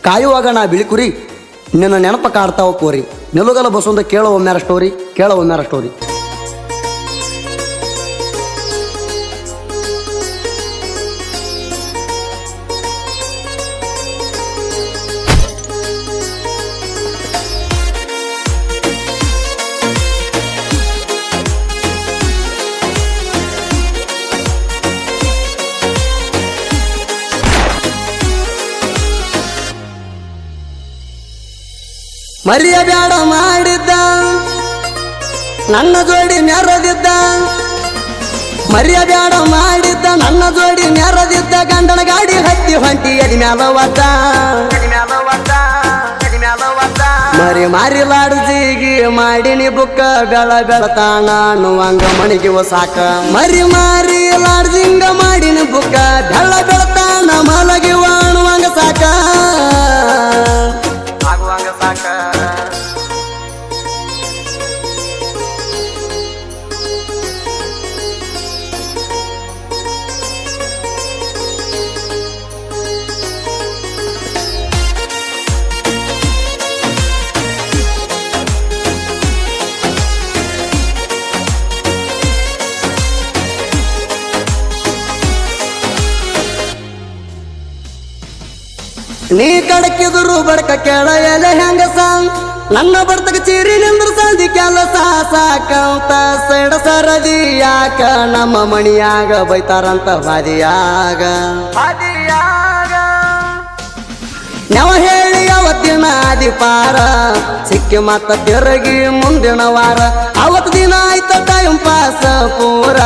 ಕಾಯುವಾಗ ನಾ ಬಿಳಿಕುರಿ ನಿನ್ನ ನೆನಪ ಕಾಡ್ತಾವ ಕೋರಿ ನಿಲುಗಲ ಬಸವಂತ ಕೇಳೋ ಒಮ್ಮ್ಯಾರ ಸ್ಟೋರಿ ಮರಿಯ ಬ್ಯಾಡ ಮಾಡಿದ್ದ ನನ್ನ ಜೋಡಿ ನೆರದಿದ್ದ ಮರಿಯ ಬ್ಯಾಡ ಮಾಡಿದ್ದ ನನ್ನ ಜೋಡಿ ನೆರದಿದ್ದ ಗಂಡನ ಗಾಡಿ ಹತ್ತಿ ಹೊಂಟಿ ಅದಿ ಮ್ಯಾಲ ಒದ್ದ ಮರಿ ಮಾರಿ ಲಾಡ್ಜಿಗಿ ಮಾಡಿನಿ ಬುಕ್ಕ ಬೆಳತಾಣ ಅನ್ನುವಂಗ ಮಣಿಗೆ ಸಾಕ ಮರಿ ಮಾರಿ ಲಾಡ್ಜಿಂಗ ಮಾಡಿನಿ ಬುಕ್ಕ ಬೆಳತಾಣ ಮಲಗಿ ಅನ್ನುವಂಗ ಸಾಕ ನೀ ಕಡಕಿದ್ರು ಬಡಕ ಕೇಳ ಎಲೆ ಹೆಂಗ ನನ್ನ ಬರ್ತಕ ಚೀರಿ ನಿಂದ್ರ ಸಂಧಿ ಕೆಲಸ ಸಾಕಂತ ಸೈಡ ಸರದಿ ಯಾಕ ನಮ್ಮ ಮಣಿಯಾಗ ಬೈತಾರಂತ ಬಾದಿಯಾಗ ನಾವು ಹೇಳಿ ಅವತ್ತಿನ ಆದಿಪಾರ ಸಿಕ್ಕಿ ಮತ್ತ ತಿರುಗಿ ಮುಂದಿನ ವಾರ ಅವತ್ತು ದಿನ ಆಯ್ತ ಟೈಮ್ ಪಾಸ ಪೂರ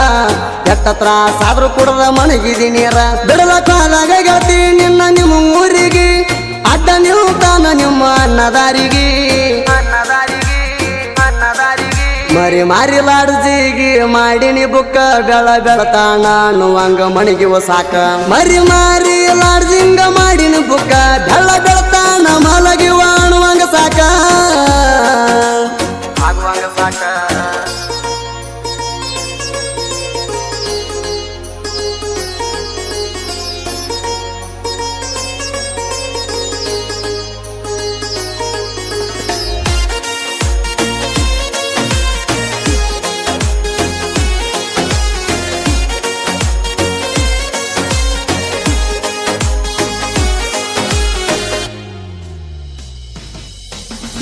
ಎಟ್ಟ ತ್ರಾಸ ಆದ್ರೂ ಕುಡದ ಮಣಗಿದಿ ನೀರ ಬಿಡಲ ಕಾಲಾಗ ಗೆಳತಿ ನಿನ್ನ ನಿಮ್ಮ ಊರಿಗೆ ಅಡ್ಡ ನಿಲ್ತಾನ ನಿಮ್ಮ ಅನ್ನದಾರಿಗೆ ಮರಿ ಮಾರಿ ಲಾಡ್ಜಿಗಿ ಮಾಡಿನಿ ಬುಕ್ಕ ಬೆಳತಾಣ ಅನ್ನುವಂಗ ಮಣಿಗೆ ಸಾಕ ಮರಿ ಮಾರಿ ಲಾಡ್ಜಿಂಗ ಮಾಡಿನಿ ಬುಕ್ಕ ಬೆಳತಾಣ ಮಲಗಿ ಅನ್ನುವಂಗ ಸಾಕ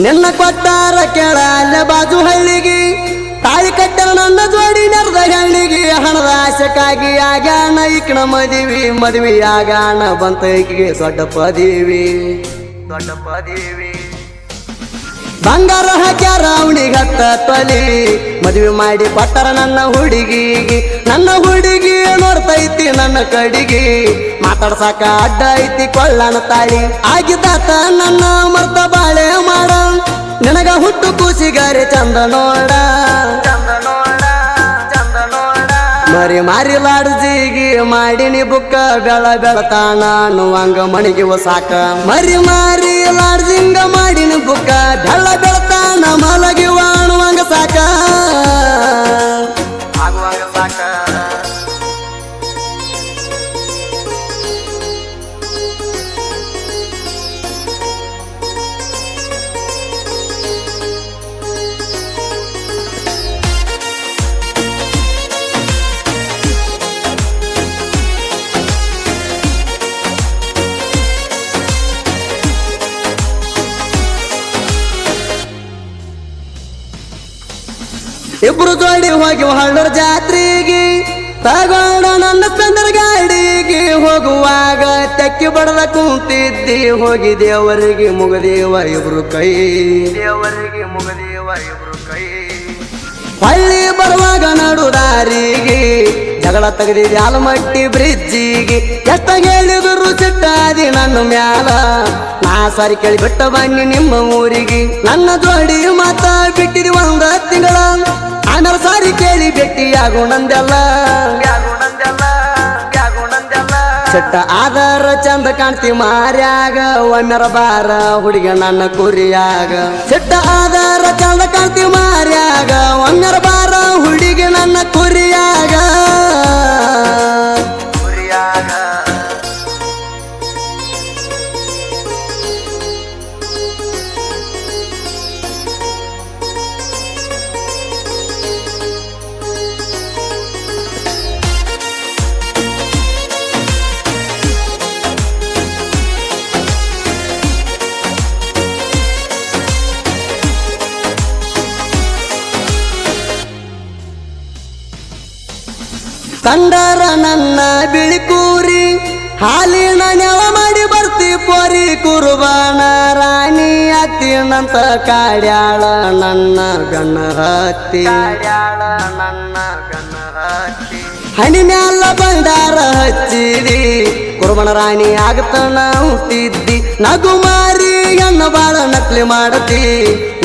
ನಿನ್ನ ಕೊಟ್ಟಾರ ಕೇಳ ಅಲ್ಲ ಬಾಜು ಹಳ್ಳಿಗೆ ತಾಳಿ ಕಟ್ಟರ ನನ್ನ ಜೋಡಿ ನೆರೆದ ಹಳ್ಳಿಗೆ ಹಣದ ಆಶಕ್ಕಾಗಿ ಆಗಾಣ ಈಕಣ ಮದುವೆ ಆಗಾಣ ಬಂತ ಈಕಿಗೆ ದೊಡ್ಡ ಪದವಿ ಬಂಗಾರ ಹಾಕ್ಯಾರ ಅವನಿಗೆ ಹತ್ತ ತೊಲಿ ಮದುವೆ ಮಾಡಿ ಕೊಟ್ಟರ ನನ್ನ ಹುಡುಗಿಗೆ ನೋಡ್ತೈತಿ ನನ್ನ ಕಡಿಗೆ ಮಾತಾಡ್ಸಾಕ ಅಡ್ಡ ಐತಿ ಕೊಳ್ಳನ ತಾಳಿ ಆಗಿದ್ದಾತ ನನ್ನ ಮರ್ತ ಬಾಳೆ ಮಾಡ ನಿನಗ ಹುಟ್ಟು ಕೂಸಿಗಾರೆ ಚಂದ ನೋಡ ಮರಿ ಮಾರಿ ಲಾಡ್ಜಿಗಿ ಮಾಡಿನಿ ಬುಕ್ಕ ಬೆಳತಾಣ ಅನ್ನುವಂಗ ಮಣಿಗೆ ಸಾಕ ಮರಿ ಮಾರಿ ಲಾಡ್ಜಿಂಗ ಮಾಡಿನಿ ಬುಕ್ಕ ಬೆಳತಾಣ ಮಲಗಿ ಅನ್ನುವಂಗ ಸಾಕ ಇಬ್ರು ಜೋಡಿ ಹೋಗಿ ಹಳ್ಳೂರ್ ಜಾತ್ರೆಗೆ ತಗೊಂಡ ನನ್ನ ಸ್ಪೆಂಡರ್ ಗಾಡಿಗೆ ಹೋಗುವಾಗ ತೆಕ್ಕಿ ಬಡದ ಕುಂತಿದ್ದಿ ಹೋಗಿ ದೇವರಿಗೆ ಮುಗದೇವ ಇಬ್ರು ಕೈ ಹಳ್ಳಿ ಬರುವಾಗ ನಡು ದಾರಿಗೆ ಜಗಳ ತೆಗೆದಿದೆ ಆಲಮಟ್ಟಿ ಬ್ರಿಡ್ಜಿಗೆ ಎಷ್ಟ ಹೇಳಿದ್ರು ಸಿಟ್ಟಾದಿ ನನ್ನ ಮ್ಯಾಲ ನಾ ಸಾರಿ ಕೇಳಿ ಬಿಟ್ಟ ಬನ್ನಿ ನಿಮ್ಮ ಊರಿಗೆ ನನ್ನ ಜೋಡಿ ಮಾತ ಬಿಟ್ಟಿದಿ ಒಂದ ತಿಂಗಳ ಆಮೇಲೆ ಸಾರಿ ಕೇಳಿ ಭೇಟಿಯಾಗೋಣಂದೆಲ್ಲ ಸಿಟ್ಟ ಆಧಾರ ಚಂದ ಕಾಣ್ತಿ ಮಾರ್ಯಾಗ ಒಮ್ಮೆರ ಬಾರ ಹುಡುಗ ನನ್ನ ಕುರಿಯಾಗ ಸಿಟ್ಟ ಆಧಾರ ಚಂದ ಕಾಣ್ತಿ ಮಾರ್ಯಾಗ ಒಮ್ಮೆರ ಬಾರ ಹುಡುಗ ನನ್ನ ಕುರಿಯಾಗ ಕಂಡರ ನನ್ನ ಬಿಳಿಕೂರಿ ಹಾಲಿನ ನೆವ ಮಾಡಿ ಬರ್ತಿ ಪೋರಿ ಕುರುಬಾನ ರಾಣಿ ಅತ್ತಿನಂತ ಕಾಡ್ಯಾಳ ನನ್ನ ಗಣ್ಣ ಹತ್ತಿ ಹಣಿ ಮ್ಯಾಲ ಬಂಡಾರ ಹಚ್ಚಿದಿ ಕುರುಬನ ರಾಣಿ ಆಗತನ ಹುಟ್ಟಿದ್ದಿ ನಗುಮಾರಿ ಹೆಣ್ಣ ಬಾಳ ನಕ್ಲಿ ಮಾಡತಿ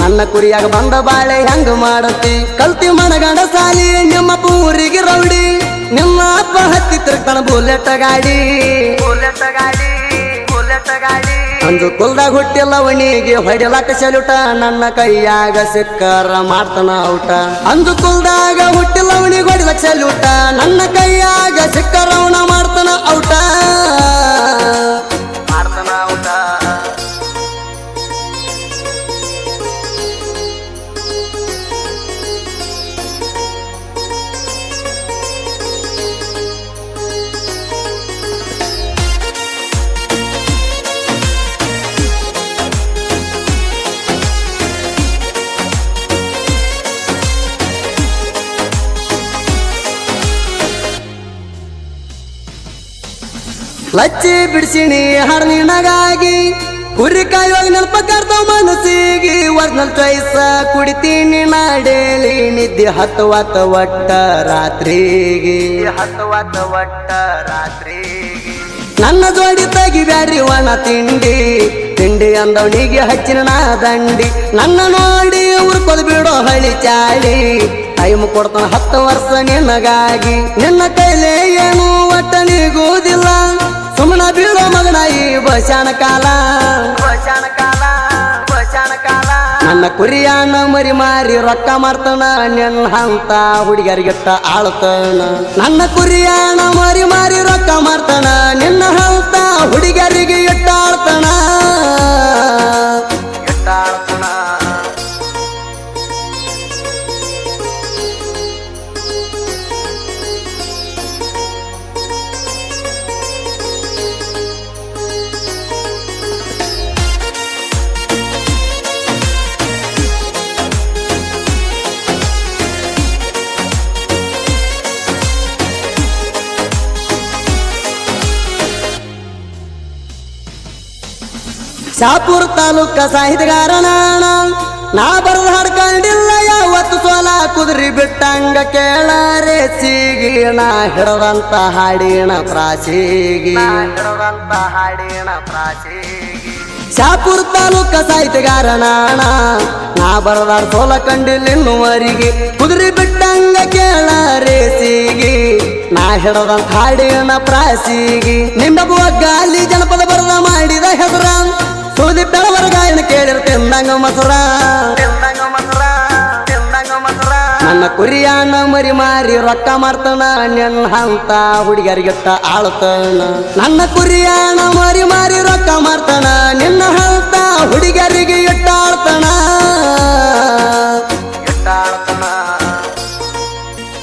ನನ್ನ ಕುರಿಯಾಗ ಬಂದ ಬಾಳೆ ಹೆಂಗ ಮಾಡತಿ ಕಲ್ತಿ ಮನಗಂಡ ಸಾಲಿ ನಿಮ್ಮ ಪೂರಿಗೆ ರೌಡಿ ನಿಮ್ಮ ಅಪ್ಪ ಹತ್ತಿ ತಿರ್ತಾನ ಬುಲೆಟ್ ಗಾಡಿ ಅಂದು ಕುಲ್ದಾಗ ಹುಟ್ಟಿಲ್ಲ ಅವನಿಗೆ ಹೊಡಿಲಾಕ ಸೆಲ್ಯೂಟ ನನ್ನ ಕೈಯಾಗ ಸಿಕ್ಕರ ಮಾಡ್ತಾನ ಔಟ ಅಂದು ಕುಲ್ದಾಗ ಹುಟ್ಟಿಲ್ಲ ಅವನಿಗೆ ಹೊಡಿಲಾಕ ಸೆಲ್ಯೂಟ ನನ್ನ ಕೈಯಾಗ ಸಿಕ್ಕರ ಅವನ ಮಾಡ್ತಾನ ಔಟ ಲಚ್ಚಿ ಬಿಡಿಸಿಣಿ ಹಾಡು ನಿನಗಾಗಿ ಕುರಿ ಕಾಯುವಾಗ ನೆನಪ ಕರ್ತಾವ ಮನಸ್ಸಿಗೆ ಒರ್ಜಿನಲ್ ಚಾಯ್ಸ ಕುಡಿತೀನಿ ನಾಡೇಲಿ ನಿದ್ದೆ ಹತ್ತುವತ್ತ ಒಟ್ಟ ರಾತ್ರಿಗೆ ನನ್ನ ಜೋಡಿ ತೆಗಿ ಬ್ಯಾಡ್ರಿ ಒಣ ತಿಂಡಿ ತಿಂಡಿ ಅಂದವನಿಗೆ ಹಚ್ಚಿನ ನಾ ದಂಡಿ ನನ್ನ ನೋಡಿ ಉರ್ಕೋದ್ ಬಿಡೋ ಹಳಿ ಚಾಳಿ ಟೈಮ್ ಕೊಡ್ತಾನ 10 ವರ್ಷ ನಿನಗಾಗಿ ನಿನ್ನ ಕೈಲೇ ಏನು ಒಟ್ಟ ನಿಗೋದಿಲ್ಲ ಸುಮ್ಮನ ಬೀಳೋ ಮಗನ ಈ ಬಶಾನ ಕಾಲ ನನ್ನ ಕುರಿಯಾನ ಮರಿ ಮಾರಿ ರೊಕ್ಕ ಮಾಡ್ತಾನ ನಿನ್ನ ಹಂತ ಹುಡುಗರಿಗಿಟ್ಟ ಆಳ್ತಾನ ನನ್ನ ಕುರಿಯಾನ ಮರಿ ಮಾರಿ ರೊಕ್ಕ ಮಾಡ್ತಾನ ನಿನ್ನ ಹಂತ ಹುಡುಗರಿಗೆ ಇಟ್ಟ ಆಳ್ತಾನ ಶಾಪುರ ತಾಲೂಕ ಸಾಹಿತ್ಯಗಾರ ನಾ ಬರದ ಹಾಡ್ಕೊಂಡಿಲ್ಲ ಯಾವತ್ತು ಸೋಲ ಕುದುರಿ ಬಿಟ್ಟಂಗ ಕೇಳಾರೆ ಸಿಗಿ ನಾ ಹಿಡದಂತ ಹಾಡಿನ ಪ್ರಾಸಿಗಿ ಶಾಪುರ ತಾಲೂಕ ಸಾಹಿತ್ಯಗಾರ ನಾ ಬರದ ಸೋಲ ಕಂಡಿಲ್ಲ ಇನ್ನುವರಿಗೆ ಕುದುರಿ ಬಿಟ್ಟಂಗ ಕೇಳಾರೆ ಸಿಗಿ ನಾ ಹಿಡದಂತ ಹಾಡಿನ ಪ್ರಾಸಿಗಿ ನಿಂಬ ಗಾಲಿ ಜನಪದ ಬರದ ಮಾಡಿದ ಹೆಸರ ಸುದಿ ಬೆಳವರ ಗಾಯನ ಕೇಳಿರ ತಿಂದಂಗ ಮಸರ ನನ್ನ ಕುರಿಯಾನ ಮರಿ ಮಾರಿ ರೊಕ್ಕ ಮಾಡ್ತಾನ ನಿನ್ನ ಹಂತ ಹುಡುಗರಿಗಿಟ್ಟ ಆಳ್ತಾನ ನನ್ನ ಕುರಿಯಾನ ಮರಿ ಮಾರಿ ರೊಕ್ಕ ಮಾಡ್ತಾನ ನಿನ್ನ ಹಂತ ಹುಡುಗರಿಗೆ ಇಟ್ಟ ಆಳ್ತಾನ